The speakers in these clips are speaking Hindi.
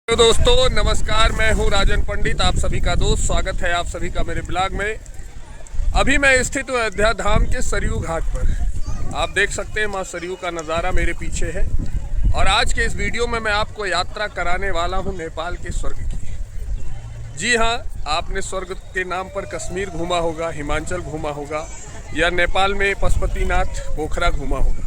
तो दोस्तों नमस्कार, मैं हूं राजन पंडित, आप सभी का दोस्त। स्वागत है आप सभी का मेरे ब्लॉग में। अभी मैं स्थित हूं अयोध्या धाम के सरयू घाट पर। आप देख सकते हैं मां सरयू का नज़ारा मेरे पीछे है। और आज के इस वीडियो में मैं आपको यात्रा कराने वाला हूं नेपाल के स्वर्ग की। जी हाँ, आपने स्वर्ग के नाम पर कश्मीर घूमा होगा, हिमाचल घूमा होगा, या नेपाल में पशुपतिनाथ पोखरा घूमा होगा,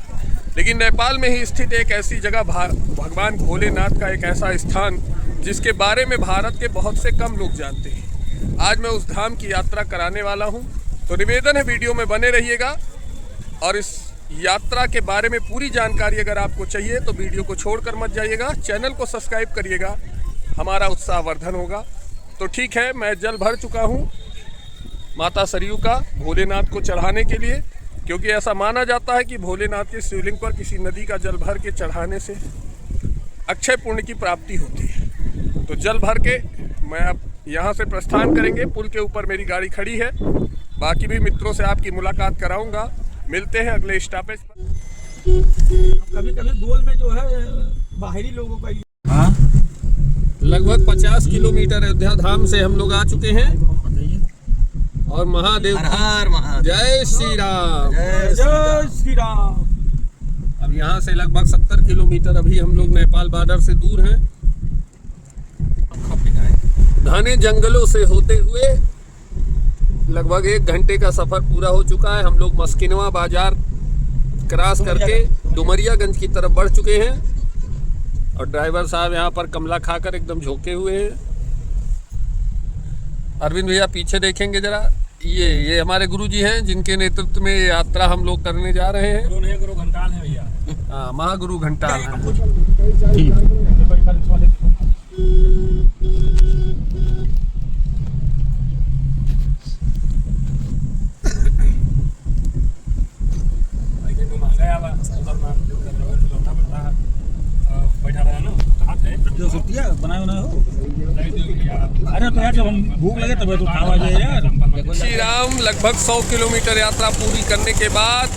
लेकिन नेपाल में ही स्थित एक ऐसी जगह भगवान भोलेनाथ का एक ऐसा स्थान जिसके बारे में भारत के बहुत से कम लोग जानते हैं। आज मैं उस धाम की यात्रा कराने वाला हूं, तो निवेदन है वीडियो में बने रहिएगा। और इस यात्रा के बारे में पूरी जानकारी अगर आपको चाहिए तो वीडियो को छोड़कर मत जाइएगा, चैनल को सब्सक्राइब करिएगा, हमारा उत्साहवर्धन होगा। तो ठीक है, मैं जल भर चुका हूँ माता सरयू का भोलेनाथ को चढ़ाने के लिए, क्योंकि ऐसा माना जाता है कि भोलेनाथ के शिवलिंग पर किसी नदी का जल भर के चढ़ाने से अक्षय पुण्य की प्राप्ति होती है। तो जल भर के मैं अब यहाँ से प्रस्थान करेंगे। पुल के ऊपर मेरी गाड़ी खड़ी है, बाकी भी मित्रों से आपकी मुलाकात कराऊंगा। मिलते हैं अगले स्टॉपेज पर। कभी कभी गोल में जो है बाहरी लोगों का लगभग 50 किलोमीटर अयोध्या धाम से हम लोग आ चुके हैं। और महादेव जय श्री राम, जय श्री राम। अब यहाँ से लगभग 70 किलोमीटर अभी हम लोग नेपाल बॉर्डर से दूर हैं। घने जंगलों से होते हुए लगभग 1 घंटे का सफर पूरा हो चुका है। हम लोग मस्किनवा बाजार क्रॉस करके डुमरियागंज की तरफ बढ़ चुके हैं। और ड्राइवर साहब यहाँ पर कमला खाकर एकदम झोंके हुए हैं। अरविंद भैया पीछे देखेंगे जरा, ये हमारे गुरुजी हैं जिनके नेतृत्व में यात्रा हम लोग करने जा रहे हैं। गुरु घंटाल है भैया। हाँ, महागुरु घंटाल हैं। अरे तो यार जब हम भूख लगे तब तो खावा जाए यार। श्री राम। लगभग 100 किलोमीटर यात्रा पूरी करने के बाद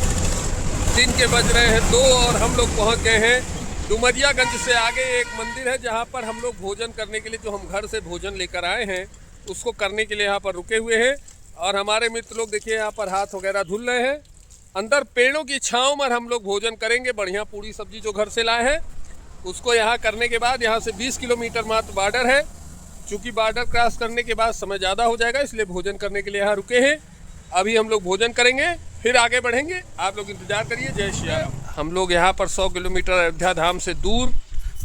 दिन के बज रहे हैं 2 और हम लोग पहुंच गए हैं डुमरियागंज से आगे एक मंदिर है, जहां पर हम लोग भोजन करने के लिए, जो हम घर से भोजन लेकर आए हैं उसको करने के लिए यहाँ पर रुके हुए हैं। और हमारे मित्र लोग देखिए यहाँ पर हाथ वगैरह धुल रहे हैं। अंदर पेड़ों की छाँव में हम लोग भोजन करेंगे। बढ़िया पूरी सब्जी जो घर से लाए हैं उसको यहाँ करने के बाद यहाँ से 20 किलोमीटर मात्र बॉर्डर है। चूँकि बॉर्डर क्रॉस करने के बाद समय ज़्यादा हो जाएगा, इसलिए भोजन करने के लिए यहाँ रुके हैं। अभी हम लोग भोजन करेंगे, फिर आगे बढ़ेंगे। आप लोग इंतजार करिए। जय श्री राम। हम लोग यहाँ पर 100 किलोमीटर अयोध्या धाम से दूर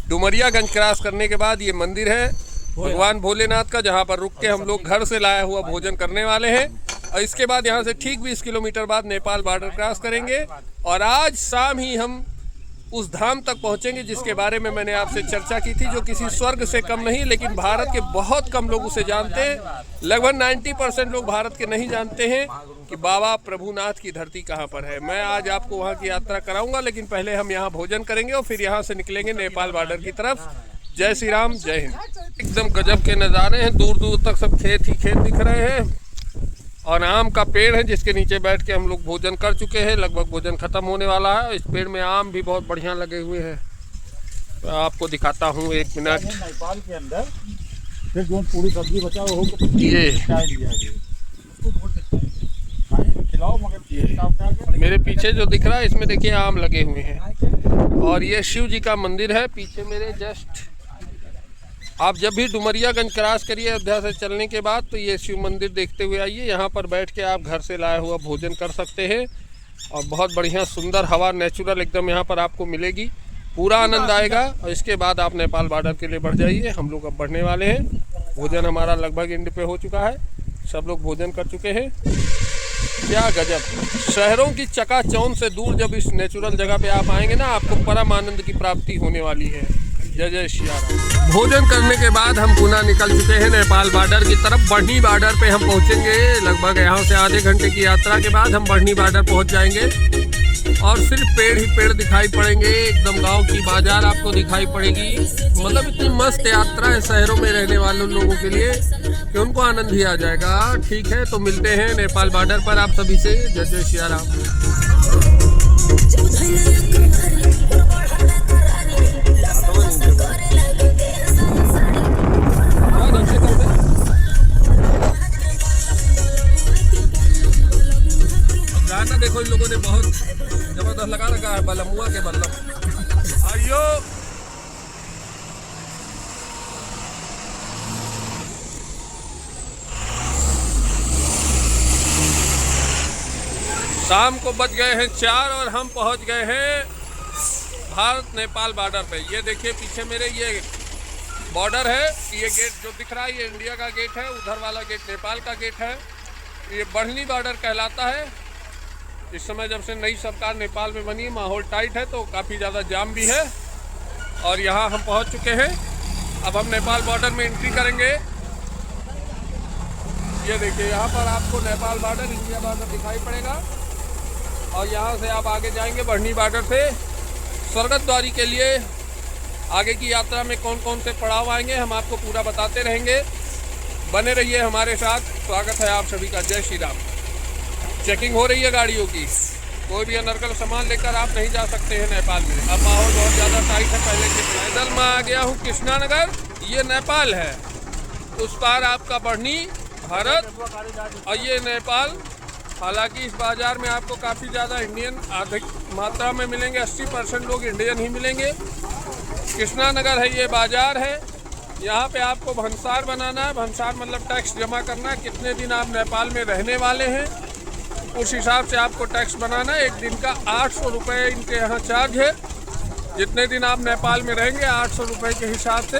डुमरियागंज क्रॉस करने के बाद ये मंदिर है भगवान भोलेनाथ का, जहाँ पर रुक के हम लोग घर से लाया हुआ भोजन करने वाले हैं। और इसके बाद यहाँ से ठीक 20 किलोमीटर बाद नेपाल बॉर्डर क्रॉस करेंगे। और आज शाम ही हम उस धाम तक पहुंचेंगे जिसके बारे में मैंने आपसे चर्चा की थी, जो किसी स्वर्ग से कम नहीं, लेकिन भारत के बहुत कम लोग उसे जानते हैं। लगभग 90% लोग भारत के नहीं जानते हैं कि बाबा प्रभुनाथ की धरती कहां पर है। मैं आज आपको वहां की यात्रा कराऊंगा, लेकिन पहले हम यहां भोजन करेंगे और फिर यहां से निकलेंगे नेपाल बॉर्डर की तरफ। जय श्री राम, जय हिंद। एकदम गजब के नज़ारे हैं, दूर दूर तक सब खेत ही खेत दिख रहे हैं। और आम का पेड़ है जिसके नीचे बैठ के हम लोग भोजन कर चुके हैं। लगभग भोजन खत्म होने वाला है। इस पेड़ में आम भी बहुत बढ़िया लगे हुए हैं। तो आपको दिखाता हूँ, 1 मिनट। नेपाल के अंदर फिर जो पूरी सब्जी बचा वो ये मेरे पीछे जो दिख रहा है इसमें देखिए आम लगे हुए हैं। और ये शिव जी का मंदिर है पीछे मेरे जस्ट। आप जब भी डुमरियागंज क्रॉस करिए अयोध्या से चलने के बाद, तो ये शिव मंदिर देखते हुए आइए। यहाँ पर बैठ के आप घर से लाया हुआ भोजन कर सकते हैं। और बहुत बढ़िया सुंदर हवा नेचुरल एकदम यहाँ पर आपको मिलेगी, पूरा आनंद आएगा। और इसके बाद आप नेपाल बॉर्डर के लिए बढ़ जाइए। हम लोग अब बढ़ने वाले हैं। भोजन हमारा लगभग एंड पे हो चुका है, सब लोग भोजन कर चुके हैं। क्या गजब! शहरों की चकाचौंध से दूर जब इस नेचुरल जगह पे आप आएंगे ना, आपको परम आनंद की प्राप्ति होने वाली है। जय जय श्री राम। भोजन करने के बाद हम पुनः निकल चुके हैं नेपाल बॉर्डर की तरफ। बढ़नी बॉर्डर पे हम पहुंचेंगे। लगभग यहाँ से आधे घंटे की यात्रा के बाद हम बढ़नी बॉर्डर पहुंच जाएंगे। और सिर्फ पेड़ ही पेड़ दिखाई पड़ेंगे। एकदम गांव की बाजार आपको दिखाई पड़ेगी। मतलब इतनी मस्त यात्रा है शहरों में रहने वाले लोगों के लिए कि उनको आनंद ही आ जाएगा। ठीक है, तो मिलते हैं नेपाल बॉर्डर पर आप सभी से। जय जय श्री राम। बलमुआ के बल्लम आइयो। शाम को बज गए हैं 4 और हम पहुंच गए हैं भारत नेपाल बॉर्डर पे। ये देखिए पीछे मेरे ये बॉर्डर है। ये गेट जो दिख रहा है ये इंडिया का गेट है, उधर वाला गेट नेपाल का गेट है। ये बढ़नी बॉर्डर कहलाता है। इस समय जब से नई सरकार नेपाल में बनी है माहौल टाइट है तो काफ़ी ज़्यादा जाम भी है। और यहाँ हम पहुँच चुके हैं। अब हम नेपाल बॉर्डर में एंट्री करेंगे। ये देखिए यहाँ पर आपको नेपाल बॉर्डर इंडिया बॉर्डर दिखाई पड़ेगा और यहाँ से आप आगे जाएंगे बढ़नी बॉर्डर से स्वर्गत द्वारी के लिए। आगे की यात्रा में कौन कौन से पड़ाव आएंगे हम आपको पूरा बताते रहेंगे। बने रहिए हमारे साथ। स्वागत है आप सभी का। जय श्री राम। चेकिंग हो रही है गाड़ियों की। कोई भी अनर्गल सामान लेकर आप नहीं जा सकते हैं नेपाल में। अब माहौल बहुत ज़्यादा टाइट है पहले से। पैदल मैं आ गया हूँ कृष्णानगर। ये नेपाल है, उस पार आपका बढ़नी भारत और ये नेपाल। हालांकि इस बाज़ार में आपको काफ़ी ज़्यादा इंडियन अधिक मात्रा में मिलेंगे। 80% लोग इंडियन ही मिलेंगे। कृष्णानगर है ये बाज़ार है। यहाँ पे आपको भंसार बनाना है। भंसार मतलब टैक्स जमा करना है। कितने दिन आप नेपाल में रहने वाले हैं उस हिसाब से आपको टैक्स बनाना है। एक दिन का 800 रुपये इनके यहाँ चार्ज है। जितने दिन आप नेपाल में रहेंगे 800 रुपये के हिसाब से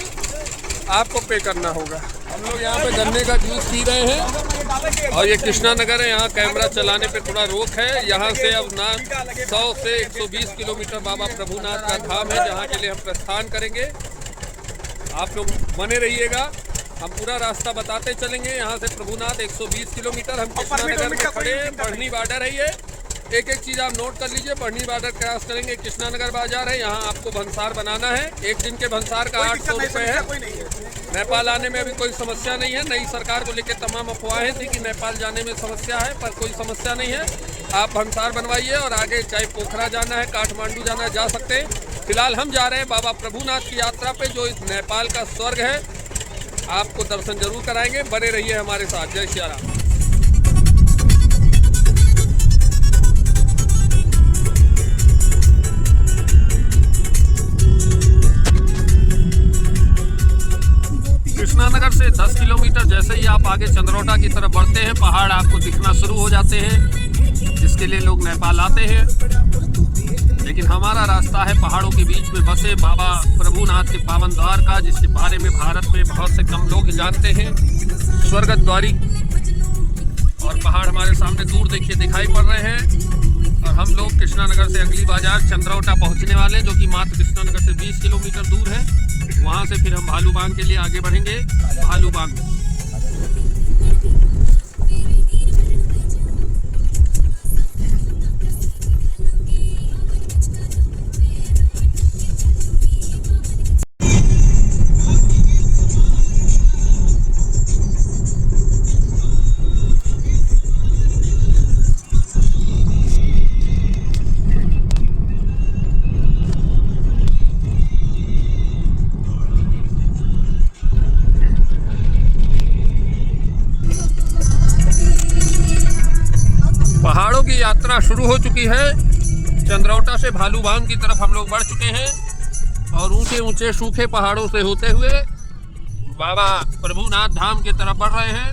आपको पे करना होगा। हम लोग यहाँ पे गन्ने का जूस पी रहे हैं और ये कृष्णानगर है। यहाँ कैमरा चलाने पे थोड़ा रोक है। यहाँ से अब ना 100 से 120 किलोमीटर बाबा प्रभुनाथ का धाम है जहाँ के लिए हम प्रस्थान करेंगे। आप लोग बने रहिएगा, हम पूरा रास्ता बताते चलेंगे। यहाँ से प्रभुनाथ 120 किलोमीटर। हम कृष्णानगर में खड़े हैं। बढ़नी बॉर्डर है ये। एक एक चीज़ आप नोट कर लीजिए। बढ़नी बॉर्डर क्रॉस करेंगे कृष्णानगर बाजार है। यहाँ आपको भंसार बनाना है। एक दिन के भंसार का 800 रुपये है। नेपाल आने में अभी कोई समस्या नहीं है। नई सरकार को लेकर तमाम अफवाहें थी कि नेपाल जाने में समस्या है, पर कोई समस्या नहीं है। आप भंसार बनवाइए और आगे चाहे पोखरा जाना है, काठमांडू जाना है, जा सकते हैं। फिलहाल हम जा रहे हैं बाबा प्रभुनाथ की यात्रा पे जो इस नेपाल का स्वर्ग है। आपको दर्शन जरूर कराएंगे। बने रहिए हमारे साथ। जय श्री राम। कृष्णानगर से 10 किलोमीटर जैसे ही आप आगे चंद्रौटा की तरफ बढ़ते हैं पहाड़ आपको दिखना शुरू हो जाते हैं, जिसके लिए लोग नेपाल आते हैं। लेकिन हमारा रास्ता है पहाड़ों के बीच में बसे बाबा प्रभुनाथ के पावन द्वार का, जिसके बारे में भारत में बहुत से कम लोग जानते हैं। स्वर्गत द्वारी और पहाड़ हमारे सामने दूर देखिए दिखाई पड़ रहे हैं। और हम लोग कृष्णानगर से अगली बाजार चंद्रौटा पहुंचने वाले हैं, जो कि मात्र कृष्णानगर से 20 किलोमीटर दूर है। वहां से फिर हम भालूबांग के लिए आगे बढ़ेंगे। भालूबांग यात्रा शुरू हो चुकी है। चंद्रौटा से भालूबांग की तरफ हम लोग बढ़ चुके हैं और ऊंचे ऊंचे सूखे पहाड़ों से होते हुए बाबा प्रभुनाथ धाम की तरफ बढ़ रहे हैं।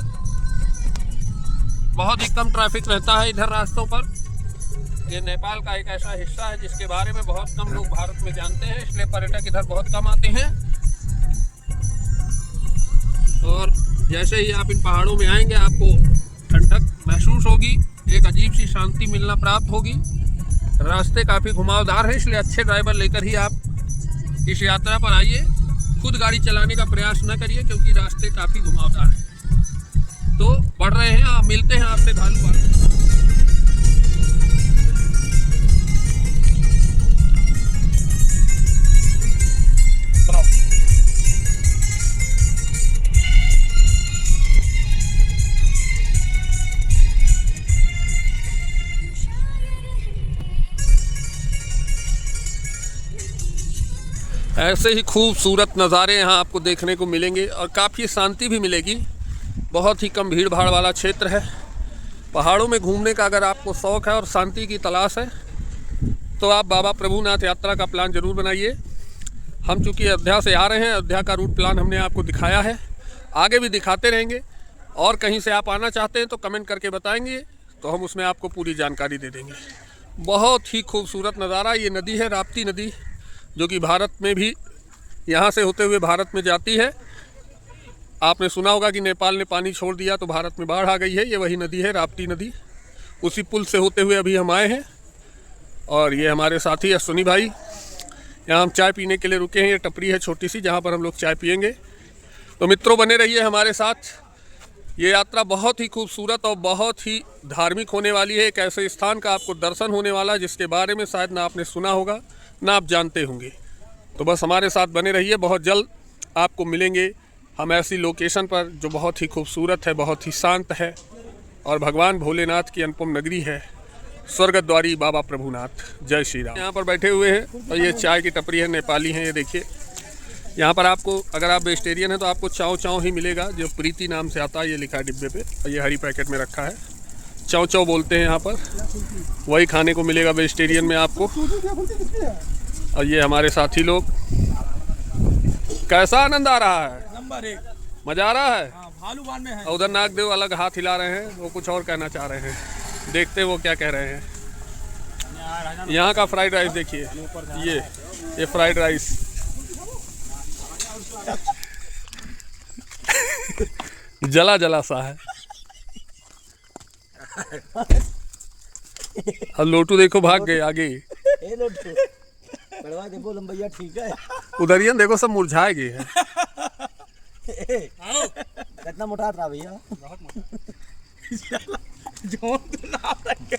बहुत ही कम ट्रैफिक रहता है इधर रास्तों पर। ये नेपाल का एक ऐसा हिस्सा है जिसके बारे में बहुत कम लोग भारत में जानते हैं, इसलिए पर्यटक इधर बहुत कम आते हैं। और जैसे ही आप इन पहाड़ों में आएंगे आपको ठंडक महसूस होगी, एक अजीब सी शांति मिलना प्राप्त होगी। रास्ते काफ़ी घुमावदार हैं, इसलिए अच्छे ड्राइवर लेकर ही आप इस यात्रा पर आइए। खुद गाड़ी चलाने का प्रयास न करिए क्योंकि रास्ते काफ़ी घुमावदार हैं। तो बढ़ रहे हैं, आप मिलते हैं आपसे भालूबांग। ऐसे ही खूबसूरत नज़ारे यहाँ आपको देखने को मिलेंगे और काफ़ी शांति भी मिलेगी। बहुत ही कम भीड़ भाड़ वाला क्षेत्र है। पहाड़ों में घूमने का अगर आपको शौक़ है और शांति की तलाश है तो आप बाबा प्रभुनाथ यात्रा का प्लान जरूर बनाइए। हम चूँकि अयोध्या से आ रहे हैं, अयोध्या का रूट प्लान हमने आपको दिखाया है, आगे भी दिखाते रहेंगे। और कहीं से आप आना चाहते हैं तो कमेंट करके बताएंगे, तो हम उसमें आपको पूरी जानकारी दे देंगे। बहुत ही खूबसूरत नज़ारा। ये नदी है राप्ती नदी, जो कि भारत में भी यहाँ से होते हुए भारत में जाती है। आपने सुना होगा कि नेपाल ने पानी छोड़ दिया तो भारत में बाढ़ आ गई है। ये वही नदी है राप्ती नदी। उसी पुल से होते हुए अभी हम आए हैं। और ये हमारे साथी अश्विनी भाई, यहाँ हम चाय पीने के लिए रुके हैं। ये टपरी है छोटी सी, जहाँ पर हम लोग चाय पियेंगे। तो मित्रों बने रहिए हमारे साथ। ये यात्रा बहुत ही खूबसूरत और बहुत ही धार्मिक होने वाली है। एक ऐसे स्थान का आपको दर्शन होने वाला है जिसके बारे में शायद ना आपने सुना होगा ना आप जानते होंगे। तो बस हमारे साथ बने रहिए। बहुत जल्द आपको मिलेंगे हम ऐसी लोकेशन पर जो बहुत ही खूबसूरत है, बहुत ही शांत है और भगवान भोलेनाथ की अनुपम नगरी है, स्वर्गद्वारी बाबा प्रभुनाथ। जय श्री राम। यहाँ पर बैठे हुए हैं और ये चाय की टपरी है, नेपाली हैं। ये देखिए, यहाँ पर आपको, अगर आप वेजिटेरियन हैं तो आपको चाव चाव ही मिलेगा, जो प्रीति नाम से आता है। ये लिखा है डिब्बे पे और ये हरी पैकेट में रखा है। चाव चाव बोलते हैं यहाँ पर, वही खाने को मिलेगा वेजिटेरियन में आपको। और ये हमारे साथी लोग, कैसा आनंद आ रहा है? नंबर 1, मजा आ रहा है। भालूबान में है। उधर नागदेव अलग हाथ हिला रहे हैं, वो कुछ और कहना चाह रहे हैं। देखते वो क्या कह रहे हैं। यहाँ का फ्राइड राइस देखिए, ये फ्राइड राइस जला जला सा है। अब लोटू देखो भाग गए आगे। देखो लंबैया ठीक है। उधरियन देखो सब मुरझाए गए हैं। कितना मोटा था भैया? बहुत मोटा। जो तो नाम रखे।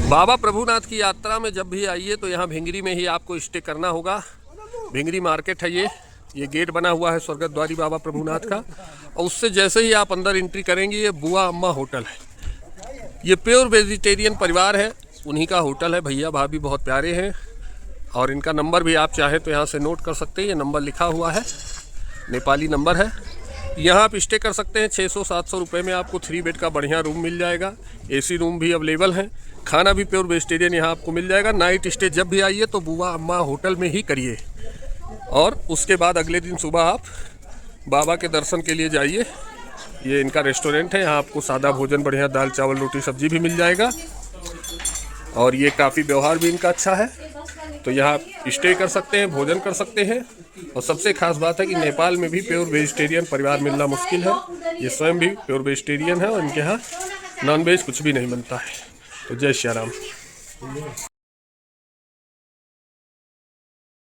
बाबा प्रभुनाथ की यात्रा में जब भी आइए तो यहाँ भिंगरी में ही आपको स्टे करना होगा। भिंगरी मार्केट है ये गेट बना हुआ है स्वर्गद्वारी बाबा प्रभुनाथ का। और उससे जैसे ही आप अंदर एंट्री करेंगे, ये बुआ अम्मा होटल है। ये प्योर वेजिटेरियन परिवार है, उन्हीं का होटल है। भैया भाभी बहुत प्यारे हैं और इनका नंबर भी आप चाहें तो यहाँ से नोट कर सकते हैं। ये नंबर लिखा हुआ है, नेपाली नंबर है। यहाँ आप स्टे कर सकते हैं। 600-700 रुपये में आपको 3 बेड का बढ़िया रूम मिल जाएगा। AC रूम भी अवेलेबल है। खाना भी प्योर वेजिटेरियन यहाँ आपको मिल जाएगा। नाइट स्टे जब भी आइए तो बुआ अम्मा होटल में ही करिए और उसके बाद अगले दिन सुबह आप बाबा के दर्शन के लिए जाइए। ये इनका रेस्टोरेंट है, यहाँ आपको सादा भोजन बढ़िया दाल चावल रोटी सब्जी भी मिल जाएगा। और ये काफ़ी व्यवहार भी इनका अच्छा है, तो यहाँ आप स्टे कर सकते हैं, भोजन कर सकते हैं। और सबसे खास बात है कि नेपाल में भी प्योर वेजिटेरियन परिवार मिलना मुश्किल है। ये स्वयं भी प्योर वेजिटेरियन है और इनके यहाँ नॉनवेज कुछ भी नहीं बनता है। तो जय श्री राम।